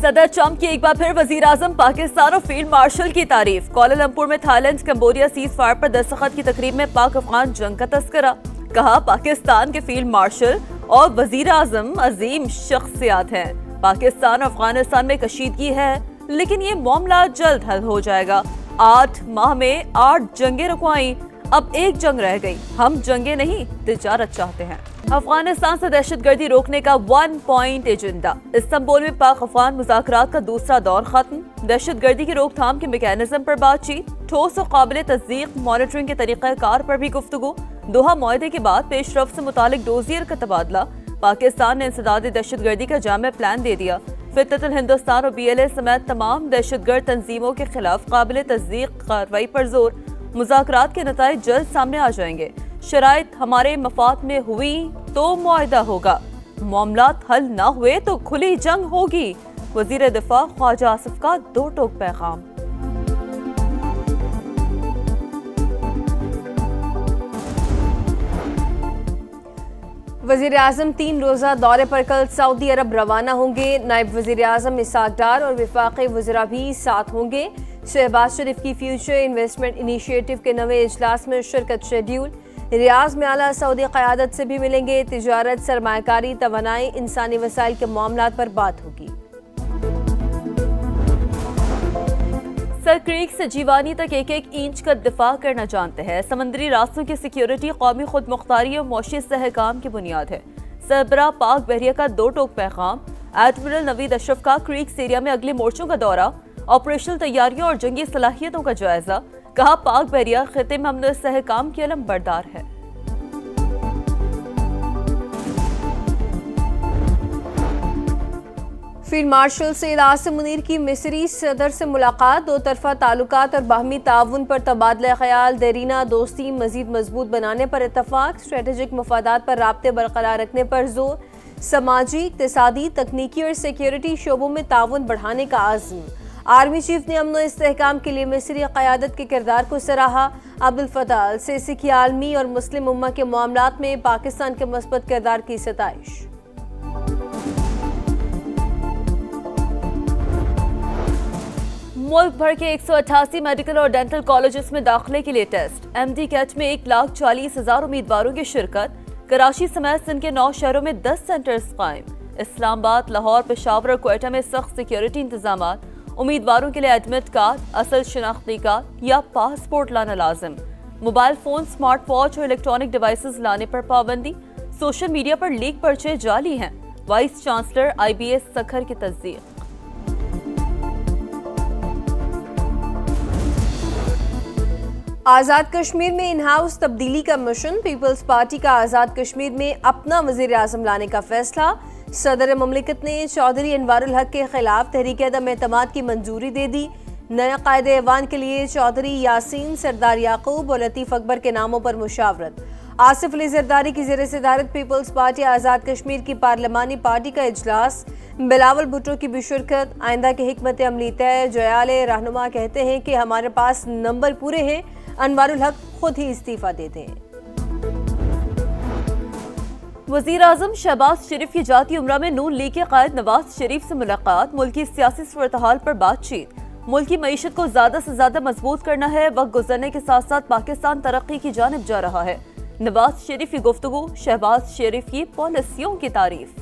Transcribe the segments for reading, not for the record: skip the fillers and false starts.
सदर ट्रंप की एक बार फिर वजीर आजम पाकिस्तान और फील्ड मार्शल की तारीफ। कुआलालंपुर में थाईलैंड कंबोडिया सीज फायर पर दस्तखत की तकरीब में पाक अफगान जंग का तस्करा। कहा, पाकिस्तान के फील्ड मार्शल और वजीर आजम अजीम शख्सियात हैं। पाकिस्तान और अफगानिस्तान में कशीदगी है, लेकिन ये मामला जल्द हल हो जाएगा। 8 माह में 8 जंगें रुकवाई, अब एक जंग रह गई। हम जंगे नहीं, तिजारत चाहते हैं। अफगानिस्तान से दहशतगर्दी रोकने का 1 पॉइंट एजेंडा। इस्तांबुल में पाक अफगान मुज़ाकरात का दूसरा दौर खत्म। दहशतगर्दी की रोकथाम के मैकेनिज्म पर बातचीत, ठोस और काबिल तस्दीक मॉनिटरिंग के तरीक़ाकार पर भी गुफ्तगू। दोहा मुआहदे के बाद पेशरफ से मुतालिक डोजियर का तबादला। पाकिस्तान ने इंसदादी दहशतगर्दी का जामे प्लान दे दिया। फितरतुल हिंदुस्तान और BLA समेत तमाम दहशतगर्द तंजीमों के खिलाफ काबिल तस्दीक कार्रवाई पर जोर। मुज़ाकरात के नताइज जल्द सामने आ जाएंगे। शराइत हमारे मफाद में हुई तो मुआहदा होगा, मामलात हल न हुए तो खुली जंग होगी। वजीर दिफा ख्वाजा आसिफ का 2 टोक पैगाम। वजीर आजम 3 रोजा दौरे पर कल सऊदी अरब रवाना होंगे। नायब वजीर आजम इसाक डार और वफाकी वज़रा भी साथ होंगे। शहबाज शरीफ की फ्यूचर इन्वेस्टमेंट इनिशिएटिव के नवे इजलास में शिरकत शेड्यूल। रियाज में आला सऊदी क़यादत से भी मिलेंगे। तिजारत, सरमायाकारी, तवानाई, इंसानी वसाइल के मामलात पर बात होगी। सर क्रीक से जीवानी तक 1-1 इंच का दिफा करना जानते हैं। समंदरी रास्तों की सिक्योरिटी कौमी खुद मुख्तारी और मौशी इस्तेहकाम की बुनियाद है। सरबराह पाक बहरिया का 2 टोक पैगाम। एडमिरल नवीद अशरफ का क्रीक्स एरिया में अगले मोर्चों का दौरा, ऑपरेशनल तैयारियों और जंगी सलाहियतों का जायजा। कहा, पाक बहरिया खिते में अमन इस्तेहकाम की अलम बरदार है। फील्ड मार्शल सैयद आसिम मुनीर की मिस्री सदर से मुलाकात। 2 तरफा ताल्लुकात और बाहमी ताउन पर तबादला ख्याल। देरीना दोस्ती मजीद मजबूत बनाने पर इत्तफाक। स्ट्रेटेजिक मफादात पर राब्ते बरकरार रखने पर जोर। समाजी, इक़्तिसादी, तकनीकी और सिक्योरिटी शोबों में ताउन बढ़ाने का आज़म। आर्मी चीफ ने अमन इस्तेहकाम के लिए मिस्री क़यादत के किरदार को सराहा। अब्दुल फताह अल सीसी की आलमी और मुस्लिम उम्मा के मामलात में पाकिस्तान के मस्बत किरदार की सताइश। मुल्क भर के 188 मेडिकल और डेंटल कॉलेजेस में दाखिले के लिए टेस्ट। MD कैट में 1,40,000 उम्मीदवारों की शिरकत। कराची समेत सिंध के 9 शहरों में 10 सेंटर्स कायम। इस्लामाबाद, लाहौर, पेशावर और क्वेटा में सख्त सिक्योरिटी इंतजामात। उम्मीदवारों के लिए एडमिट कार्ड, असल शनाख्ती कार्ड या पासपोर्ट लाना लाजिम। मोबाइल फोन, स्मार्ट वॉच और इलेक्ट्रॉनिक डिवाइसेस लाने पर पाबंदी। सोशल मीडिया पर लीक पर्चे जाली हैं। वाइस चांसलर IBS सखर की तस्दीक। आज़ाद कश्मीर में इन हाउस तब्दीली का मिशन। पीपल्स पार्टी का आज़ाद कश्मीर में अपना वज़ीर आज़म लाने का फैसला। सदर ममलिकत ने चौधरी अनवारुल हक के खिलाफ तहरीक अदम एतमाद की मंजूरी दे दी। नया कायदे ऐवान के लिए चौधरी यासीन, सरदार याकूब और लतीफ़ अकबर के नामों पर मुशावरत। आसिफ अली जरदारी की ज़ेर सदारत पीपल्स पार्टी आज़ाद कश्मीर की पार्लिमानी पार्टी का इजलास। बिलावल भुट्टो की भी शिरकत। आइंदा की हिकमत अमली तय। जयाले रहनुमा कहते हैं कि हमारे पास नंबर पूरे हैं। अनवारुल हक खुद ही इस्तीफा देते हैं। वजीर आजम शहबाज शरीफ की जाती उम्रा में नून लीग के कायद नवाज शरीफ से मुलाकात। मुल्क की सियासी सूरत-ए-हाल पर बातचीत। मुल्क की मईशत को ज्यादा से ज्यादा मजबूत करना है। वक्त गुजरने के साथ साथ पाकिस्तान तरक्की की जानिब जा रहा है। नवाज शरीफ की गुफ्तगू, शहबाज शरीफ की पॉलिसियों की तारीफ।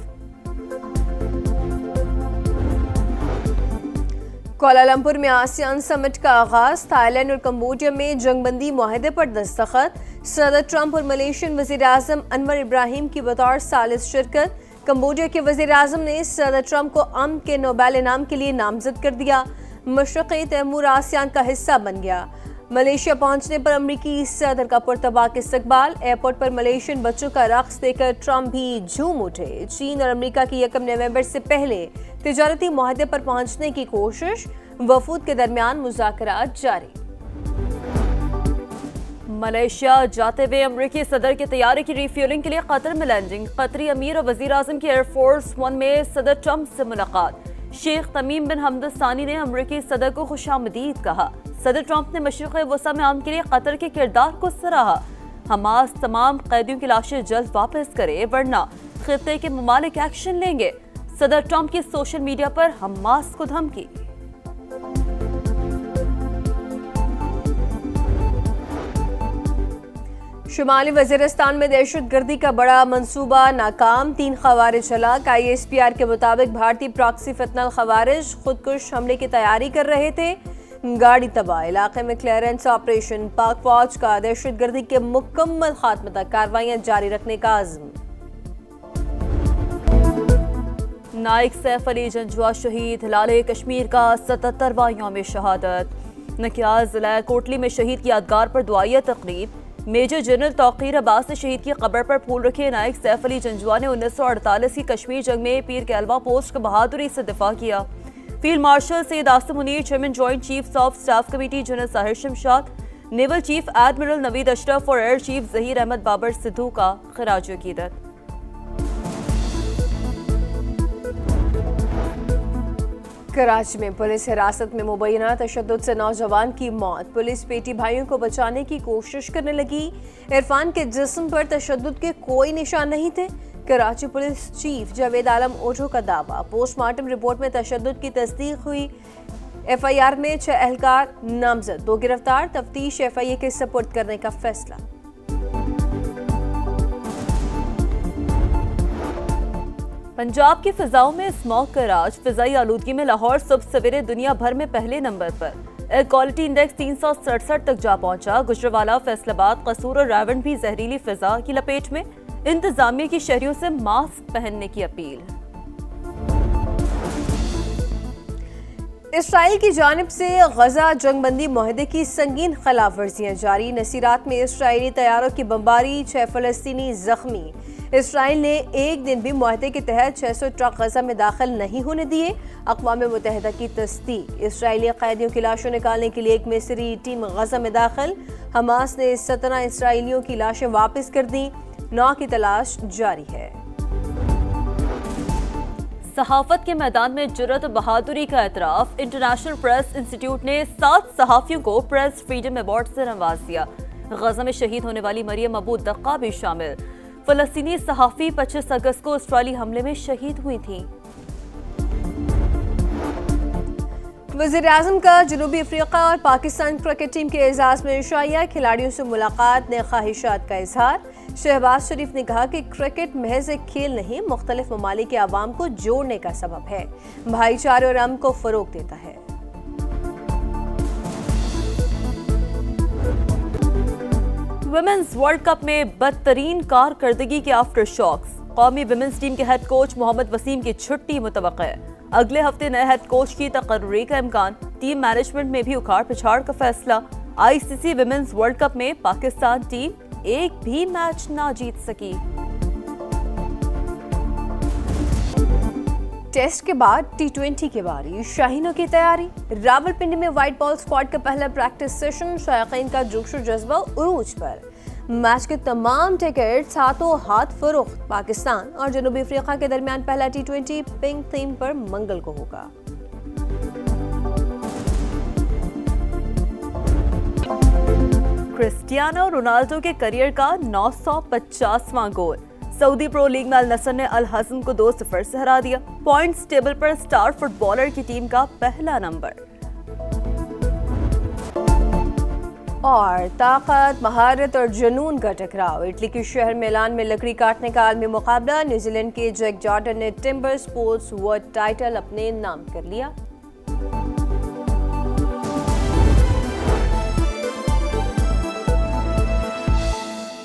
कुआलालंपुर में आसियान समिट का आगाज। थाईलैंड और कंबोडिया में जंगबंदी मुआहदे पर दस्तखत। सदर ट्रंप और मलेशियन वजीर आजम अनवर इब्राहिम की बतौर सालिस शिरकत। कंबोडिया के वजीर आजम ने सदर ट्रंप को अमन के नोबेल इनाम के लिए नामजद कर दिया। मशरक़ी तैमूर आसियान का हिस्सा बन गया। मलेशिया पहुंचने पर अमरीकी सदर का पुरतबाक इस्तकबाल। एयरपोर्ट पर मलेशियन बच्चों का रक्स देखकर ट्रंप भी झूम उठे। चीन और अमेरिका की 1 नवंबर से पहले तिजारती मुआहदे पर पहुंचने की कोशिश। वफूद के दरमियान मुज़ाकरात जारी। मलेशिया जाते हुए अमरीकी सदर के तैयारे की रिफ्यूलिंग के लिए कतर में लैंडिंग। कतरी अमीर और वजीर आजम की एयरफोर्स 1 में सदर ट्रंप से मुलाकात। शेख तमीम बिन हमद अल सानी ने अमरीकी सदर को खुशामदीद कहा। सदर ट्रंप ने मशरिक़ वसा में अमन के लिए कतर के किरदार को सराहा। हमास तमाम कैदियों की लाशें जल्द वापस करे, वरना खित्ते के ममालिक एक्शन लेंगे। सदर ट्रंप की सोशल मीडिया पर हमास को धमकी। शुमाली वजीरिस्तान में दहशतगर्दी का बड़ा मंसूबा नाकाम, 3 खवारिज हलाक। ISPR के मुताबिक भारतीय प्रॉक्सी फितनल खवारिज खुदकुश हमले की तैयारी कर रहे थे। गाड़ी तबाह, इलाके में क्लियरेंस ऑपरेशन। पाक फौज का दहशतगर्दी के मुकम्मल खात्मे तक कार्रवाइयां जारी रखने का अज़्म। नाइक सैफ अली जंजुआ शहीद, हिलाल कश्मीर का 77वां यौम शहादत। नकियाल जिला कोटली में शहीद की यादगार पर दुआया तकरीब। मेजर जनरल तौकीर अब्बास ने शहीद की कब्र पर फूल रखे। नाइक सैफ अली जंजुआ ने 1948 की कश्मीर जंग में पीर के अलवा पोस्ट का बहादुरी से दिफा किया। Field marshal Syed Asim Munir, chairman joint chiefs of staff committee general Sahir Shamshad, naval chief admiral Naveed Ashraf और एयर चीफ जहीर अहमद बाबर सिद्धू का खराज अकीदत। कराची में पुलिस हिरासत में मुबैना तशद्दुद से नौजवान की मौत। पुलिस बेटी भाइयों को बचाने की कोशिश करने लगी। इरफान के जिस्म पर तशद्दुद के कोई निशान नहीं थे। कराची पुलिस चीफ जावेद आलम ओझो का दावा। पोस्टमार्टम रिपोर्ट में तशद्दुद की तस्दीक हुई। FIR में 6 एहलकार नामजद, 2 गिरफ्तार। तफ्तीश FIA के सपुर्द करने का फैसला। पंजाब की फिजाओं में स्मॉग का राज। फिजाई आलूदगी में लाहौर सुबह सवेरे दुनिया भर में पहले नंबर पर। एयर क्वालिटी इंडेक्स 367 तक जा पहुंचा। गुजरांवाला, फैसलाबाद, कसूर और रावण भी जहरीली फिजा की लपेट में। इंतजामिया की शहरियों से मास्क पहनने की अपील। इसराइल की जानिब से गजा जंगबंदी मुआहदे की संगीन खिलाफ वर्जियां जारी। नसीरात में इसराइली तैयारों की बमबारी, 6 फलस्तीनी जख्मी। इसराइल ने एक दिन भी मुआहदे के तहत 600 ट्रक गजा में दाखिल नहीं होने दिए। अक़वाम मुत्तहिदा की तस्दीक। इसराइली कैदियों की लाशों निकालने के लिए एक मिस्री टीम गजा में दाखिल। हमास ने 17 इसराइलियों की लाशें वापस कर दी। 9 की तलाश जारी है। सहाफत के मैदान में जुर्रत और बहादुरी का एतराफ। इंटरनेशनल प्रेस इंस्टीट्यूट ने 7 सहाफियों को प्रेस फ्रीडम अवार्ड से नवाज दिया। गजा में शहीद होने वाली मरियम अबू दक्का भी शामिल। फलस्तीनी सहाफी 25 अगस्त को इसराइली हमले में शहीद हुई थी। वज़ीर-ए-आज़म का जनूबी अफ्रीका और पाकिस्तान क्रिकेट टीम के एजाज में इशाया। खिलाड़ियों से मुलाकात ने ख्वाहिशात का इजहार। शहबाज शरीफ ने कहा कि क्रिकेट महज एक खेल नहीं, मुख्तलिफ ममालिक के आवाम को जोड़ने का सबब है, भाईचारे और अमन को फरोग देता है। वुमेन्स वर्ल्ड कप में बदतरीन कारकर्दगी के आफ्टर शॉक्स। कौमी वुमेन्स टीम के हेड कोच मोहम्मद वसीम की छुट्टी मुतवक्का है। अगले हफ्ते नए हेड कोच की तकर्री का इम्कान। टीम मैनेजमेंट में भी उखाड़ पिछाड़ का फैसला। ICC वुमेन्स वर्ल्ड कप में पाकिस्तान टीम एक भी मैच ना जीत सकी। टेस्ट के बाद T20 की बारी। शाहीनों की तैयारी। रावलपिंडी में व्हाइट बॉल स्क्वाड का पहला प्रैक्टिस सेशन। शायकीन का जोश और जज्बा उरूज पर। मैच के तमाम टिकट्स हाथों हाथ फरोख्त। पाकिस्तान और जनूबी अफ्रीका के दरमियान पहला T20 पिंक थीम पर मंगल को होगा। क्रिस्टियानो रोनाल्डो के करियर का 950वां गोल। सऊदी प्रो लीग में अल नसर ने अल हज़म को 2-0 से हरा दिया। पॉइंट्स टेबल पर स्टार फुटबॉलर की टीम का पहला नंबर। और ताकत, महारत और जुनून का टकराव। इटली के शहर मिलान में लकड़ी काटने का आलमी मुकाबला। न्यूजीलैंड के जैक जॉर्डन ने टिम्बर स्पोर्ट्स वर्ल्ड टाइटल अपने नाम कर लिया।